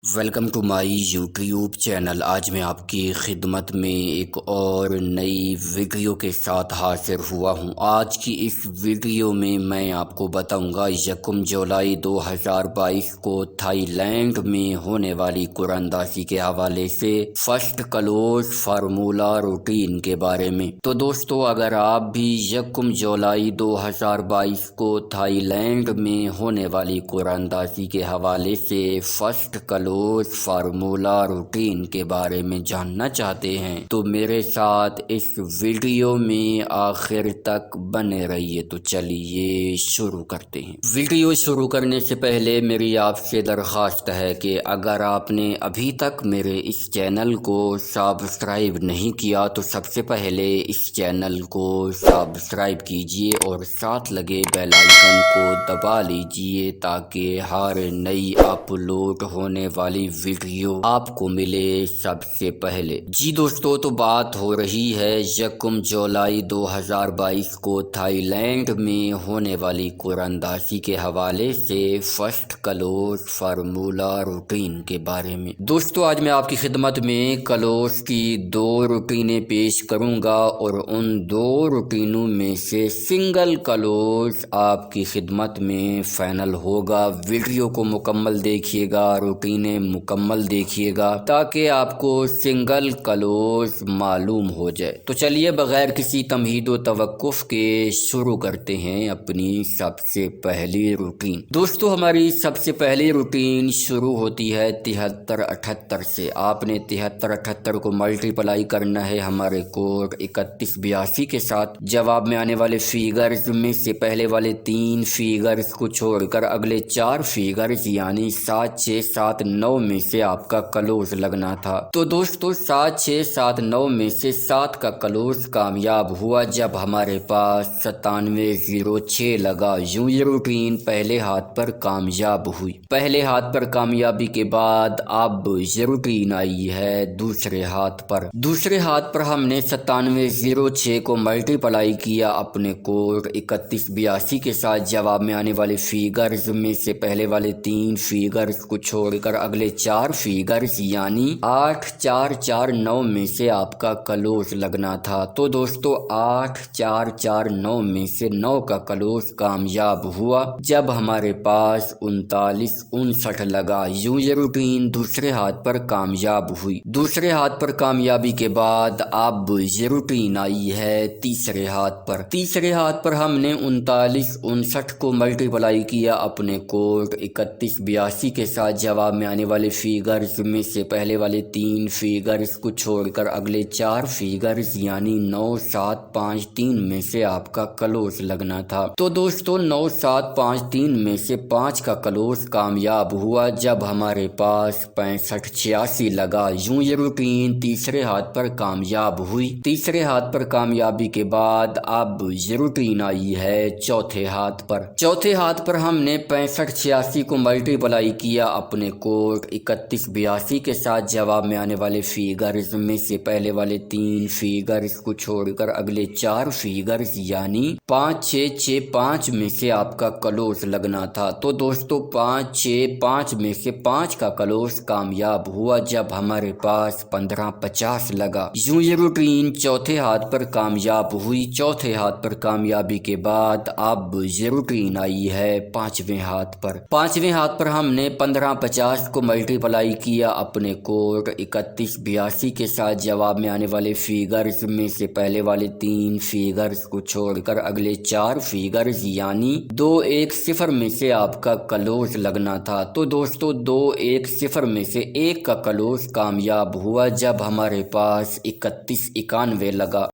Welcome to my YouTube channel. آج میں آپ کی خدمت میں ایک اور نئی ویڈیو کے ساتھ حاضر ہوا ہوں۔ آج کی اس ویڈیو میں آپ کو بتاؤں گا 1 جولائی 2022 کو تھائی لینڈ میں ہونے والی قرآن کے حوالے سے فرسٹ کلوز فارمولا روٹین کے بارے میں۔ تو دوستو، اگر آپ بھی 1 جولائی 2022 کو تھائی لینڈ میں ہونے والی قرآن کے حوالے سے فرسٹ کلوز فارمولا روٹین کے بارے میں جاننا چاہتے ہیں تو میرے ساتھ اس ویڈیو میں آخر تک بنے رہیے۔ تو چلیے شروع کرتے ہیں۔ ویڈیو شروع کرنے سے پہلے میری آپ سے درخواست ہے کہ اگر آپ نے ابھی تک میرے اس چینل کو سبسکرائب نہیں کیا تو سب سے پہلے اس چینل کو سبسکرائب کیجئے اور ساتھ لگے بیل آئیکن کو دبا لیجئے تاکہ ہر نئی اپلوڈ ہونے والی ویڈیو آپ کو ملے سب سے پہلے۔ جی دوستو، تو بات ہو رہی ہے 1 جولائی 2022 کو تھائی لینڈ میں ہونے والی قرآن کے حوالے سے فرسٹ کلوز فارمولا روٹین کے بارے میں۔ دوستو، آج میں آپ کی خدمت میں کلوز کی 2 روٹینیں پیش کروں گا اور ان 2 روٹینوں میں سے سنگل کلوز آپ کی خدمت میں فائنل ہوگا۔ ویڈیو کو مکمل دیکھیے گا، روٹینیں مکمل دیکھیے گا تاکہ آپ کو سنگل کلوز معلوم ہو جائے۔ تو چلیے بغیر کسی تمہید و توقف کے شروع کرتے ہیں اپنی سب سے پہلی روٹین۔ دوستو، ہماری سب سے پہلی روٹین شروع ہوتی ہے 7378 سے۔ آپ نے 7378 کو ملٹی پلائی کرنا ہے ہمارے کوڈ 3182 کے ساتھ۔ جواب میں آنے والے فیگرز میں سے پہلے والے 3 فیگرز کو چھوڑ کر اگلے 4 فیگرز یعنی 7 6 7 9 میں سے آپ کا کلوز لگنا تھا۔ تو دوستو، 7 6 7 9 میں سے 7 کا کلوز کامیاب ہوا جب ہمارے پاس 9706 لگا۔ یوں یہ روٹین پہلے ہاتھ پر کامیاب ہوئی۔ پہلے ہاتھ پر کامیابی کے بعد اب یہ روٹین آئی ہے دوسرے ہاتھ پر۔ دوسرے ہاتھ پر ہم نے 9706 کو ملٹی پلائی کیا اپنے کوڈ 3182 کے ساتھ۔ جواب میں آنے والے فیگرز میں سے پہلے والے 3 فیگرز کو چھوڑ کر اگلے 4 فیگرز یعنی 8 4 4 9 میں سے آپ کا کلوز لگنا تھا۔ تو دوستو، 8 4 4 9 میں سے 9 کا کلوز کامیاب ہوا جب ہمارے پاس 39 59 لگا۔ یوں یہ روٹین دوسرے ہاتھ پر کامیاب ہوئی۔ دوسرے ہاتھ پر کامیابی کے بعد اب یہ روٹین آئی ہے تیسرے ہاتھ پر۔ تیسرے ہاتھ پر ہم نے 39 59 کو ملٹی پلائی کیا اپنے کوڈ 3182 کے ساتھ۔ جواب میں آنے والے فیگرز میں سے پہلے والے 3 فیگرز کو چھوڑ کر اگلے 4 فیگرز یعنی 9 7 5 3 میں سے آپ کا کلوز لگنا تھا۔ تو دوستو، 9 7 5 3 میں سے 5 کا کلوز کامیاب ہوا جب ہمارے پاس 65 86 لگا۔ یوں یہ روٹین تیسرے ہاتھ پر کامیاب ہوئی۔ تیسرے ہاتھ پر کامیابی کے بعد اب یہ روٹین آئی ہے چوتھے ہاتھ پر۔ چوتھے ہاتھ پر ہم نے 65 86 کو ملٹی پلائی کیا اپنے کوڈ 3182 کے ساتھ۔ جواب میں آنے والے فیگرز میں سے پہلے والے 3 فیگرز کو چھوڑ کر اگلے 4 فیگرز یعنی 5 6 6 5 میں سے آپ کا کلوز لگنا تھا۔ تو دوستو، 5 6 5 میں سے 5 کا کلوز کامیاب ہوا جب ہمارے پاس 15 50 لگا۔ یوں یہ روٹین چوتھے ہاتھ پر کامیاب ہوئی۔ چوتھے ہاتھ پر کامیابی کے بعد اب یہ روٹین آئی ہے پانچویں ہاتھ پر۔ پانچویں ہاتھ پر ہم نے 15 50 کو ملٹی پلائی کیا اپنے کوڈ 3182 کے ساتھ۔ جواب میں آنے والے فیگرز میں سے پہلے والے 3 فیگرز کو چھوڑ کر اگلے 4 فیگرز یعنی 2 1 0 میں سے آپ کا کلوز لگنا تھا۔ تو دوستو، 2 1 0 میں سے 1 کا کلوز کامیاب ہوا جب ہمارے پاس 31 91 لگا۔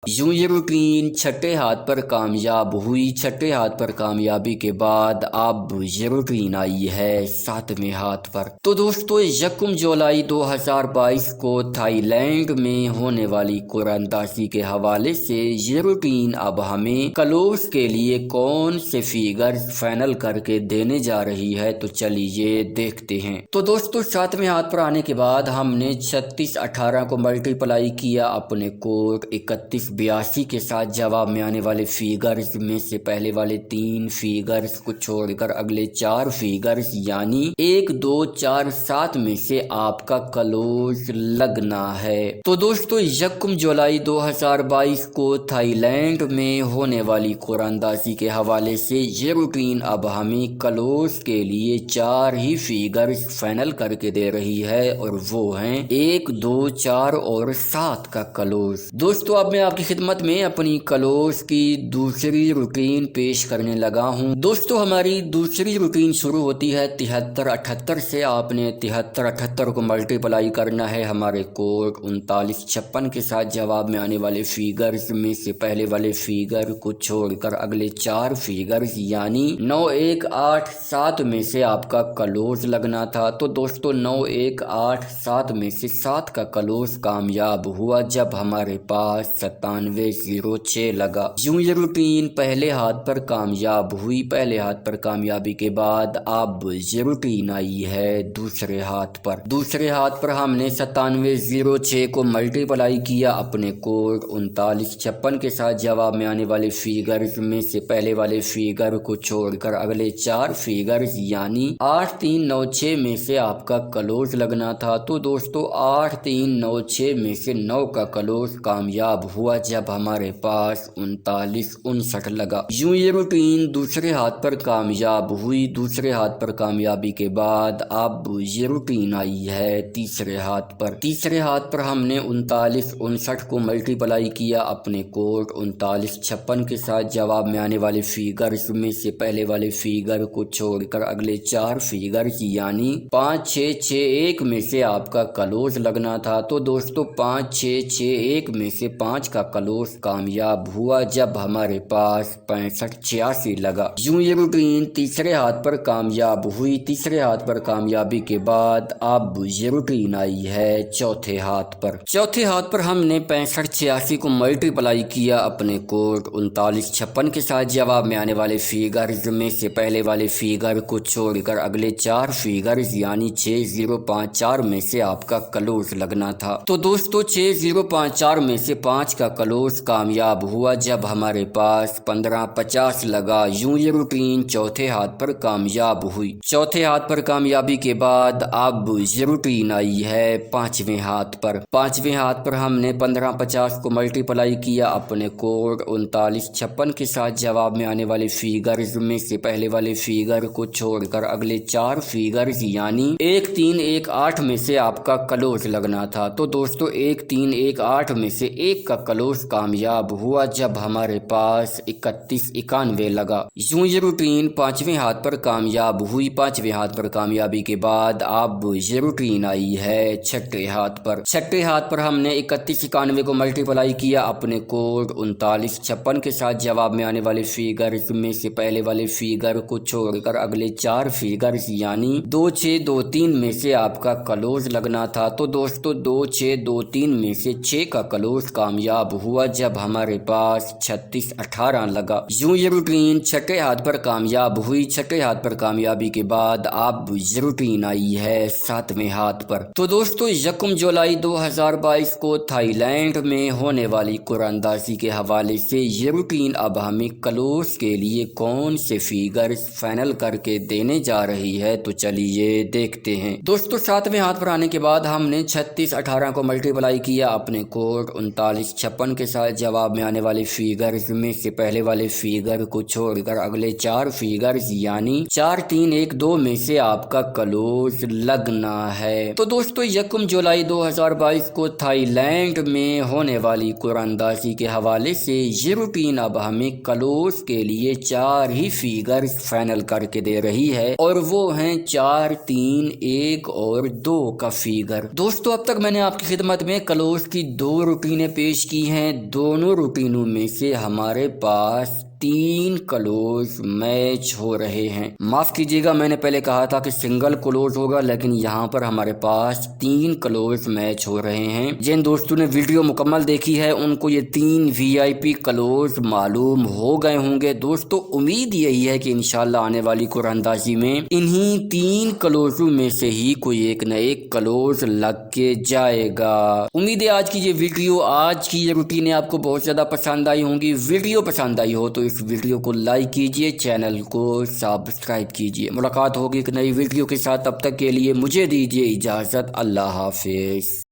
यूं ये रूटीन छठे हाथ पर कामयाब हुई। छठे हाथ पर कामयाबी के बाद अब ये रूटीन आई है सातवें हाथ पर। तो दोस्तों, 1 जुलाई 2022 को थाईलैंड में होने वाली कुरानदासी के हवाले से ये रूटीन अब हमें क्लोज के लिए कौन से फिगर्स फाइनल करके देने जा रही है, तो चलिए देखते हैं। तो दोस्तों, सातवें हाथ पर आने के बाद हमने 3618 को मल्टीप्लाई किया अपने कोड 3182 के साथ। जवाब में आने वाले फिगर्स में से पहले वाले 3 फिगर्स को छोड़कर अगले 4 फिगर्स यानी 1 2 4 7 में से आपका क्लोज लगना है। तो दोस्तों, 1 जुलाई 2022 को थाईलैंड में होने वाली कुरानदासी के हवाले से ये रूटीन अब हमें क्लोज के लिए 4 ही फिगर्स फाइनल करके दे रही है, और वो हैं 1 2 4 और 7 का क्लोज। दोस्तों, अब मैं आपकी खिदमत में अपनी क्लोज की दूसरी रूटीन पेश करने लगा हूं। दोस्तों, हमारी दूसरी रूटीन शुरू होती है 7378 से। आपने 7378 को मल्टीप्लाई करना है हमारे कोड 3956 के साथ। जवाब में आने वाले फिगर्स में से पहले वाले फिगर को छोड़कर अगले 4 फिगर्स यानी 9 1 8 7 में से आपका क्लोज लगना था। तो दोस्तों, 9 1 8 7 में से 7 का क्लोज कामयाब हुआ जब हमारे पास 9706 लगा। यूं ये रूटीन पहले हाथ पर कामयाब हुई। पहले हाथ पर कामयाबी के बाद अब ये रूटीन आई है दूसरे हाथ पर। दूसरे हाथ पर हमने 9706 को मल्टीप्लाई किया अपने कोड 3956 के साथ। जवाब में आने वाले फिगर्स में से पहले वाले फिगर को छोड़कर अगले 4 फिगर्स यानी 8396 में से आपका क्लोज लगना था। तो दोस्तों, 8396 में से 9 का क्लोज कामयाब हुआ जब हमारे पास 3959 लगा। यूं ये रूटीन दूसरे हाथ पर कामयाब हुई। दूसरे हाथ पर कामयाबी के बाद अब ये रूटीन आई है तीसरे हाथ पर। तीसरे हाथ पर हमने 3959 को मल्टीप्लाई किया अपने कोड 3956 के साथ। जवाब में आने वाले फिगर्स में से पहले वाले फिगर को छोड़कर अगले 4 फिगर्स यानी 5661 में से आपका क्लोज लगना था। तो दोस्तों, 5661 में से 5 का क्लोज कामयाब हुआ जब हमारे पास 6586 लगा। यूं ये रूटीन तीसरे हाथ पर कामयाब हुई। तीसरे हाथ पर कामयाबी के बाद अब ये रूटीन आई है चौथे हाथ पर। चौथे हाथ पर हमने 6586 को मल्टीप्लाई किया अपने कोड 3956 के साथ। जवाब में आने वाले फिगर्स में से पहले वाले फिगर को छोड़कर अगले 4 फिगर्स यानी 6054 में से आपका क्लोज लगना था। तो दोस्तों, 6054 में से 5 का क्लोज कामयाब हुआ जब हमारे पास 1550 लगा। यूं ये रूटीन चौथे हाथ पर कामयाब हुई। चौथे हाथ पर कामयाबी के बाद अब ये रूटीन आई है पांचवें हाथ पर। पांचवें हाथ पर हमने 1550 को मल्टीप्लाई किया अपने कोड 3956 के साथ। जवाब में आने वाले फिगर्स में से पहले वाले फिगर को छोड़कर अगले 4 फिगर्स यानी 1318 में से आपका क्लोज लगना था। तो दोस्तों, 1318 में से 1 का क्लोज कामयाब हुआ जब हमारे पास 3191 लगा। यूं ये रूटीन पांचवें हाथ पर कामयाब हुई। पांचवें हाथ पर कामयाबी के बाद अब ये रूटीन आई है छठे हाथ पर। छठे हाथ पर हमने 3191 को मल्टीप्लाई किया अपने कोड 3956 के साथ। जवाब में आने वाले फिगर्स में से पहले वाले फिगर को छोड़कर अगले 4 फिगर्स यानी 2623 में से आपका क्लोज लगना था। तो दोस्तों, 2623 में से 6 का क्लोज कामयाब हुआ जब हमारे पास 3618 लगा। यूं ये रूटीन छठे हाथ पर कामयाब हुई। छठे हाथ पर कामयाबी के बाद अब ये रूटीन आई है सातवें हाथ पर। तो दोस्तों, 1 जुलाई 2022 को थाईलैंड में होने वाली कुरानदासी के हवाले से ये रूटीन अब हमें क्लोज के लिए कौन से फिगर्स फाइनल करके देने जा रही है, तो चलिए देखते हैं। दोस्तों, सातवें हाथ पर आने के बाद हमने 3618 को मल्टीप्लाई किया अपने कोड 3956 के साथ। जवाब में आने वाले फिगर्स में से पहले वाले फिगर को छोड़कर अगले 4 फिगर्स यानी 4312 में से आपका क्लोज लगना है। तो दोस्तों, 1 जुलाई 2022 को थाईलैंड में होने वाली कुरानदासी के हवाले से ये रूटीन अब हमें क्लोज के लिए 4 ही फिगर्स फाइनल करके दे रही है, और वो हैं 4 3 1 और 2 का फिगर। दोस्तों, अब तक मैंने आपकी खिदमत में क्लोज की 2 रूटीनें पेश की हैं। हैं दोनों रूटीनों में से हमारे पास 3 क्लोज मैच हो रहे हैं। माफ कीजिएगा, मैंने पहले कहा था कि सिंगल क्लोज होगा, लेकिन यहाँ पर हमारे पास 3 क्लोज मैच हो रहे हैं। जिन दोस्तों ने वीडियो मुकम्मल देखी है उनको ये 3 VIP क्लोज मालूम हो गए होंगे। दोस्तों उम्मीद यही है कि इंशाल्लाह आने वाली कुरानदाजी में इन्हीं 3 क्लोजों में से ही कोई एक न एक क्लोज लग के जाएगा। उम्मीद है आज की ये वीडियो, आज की ये रूटीन आपको बहुत ज्यादा पसंद आई होंगी। वीडियो पसंद आई हो तो इस वीडियो को लाइक कीजिए, चैनल को सब्सक्राइब कीजिए। मुलाकात होगी एक नई वीडियो के साथ, तब तक के लिए मुझे दीजिए इजाजत। अल्लाह हाफिज।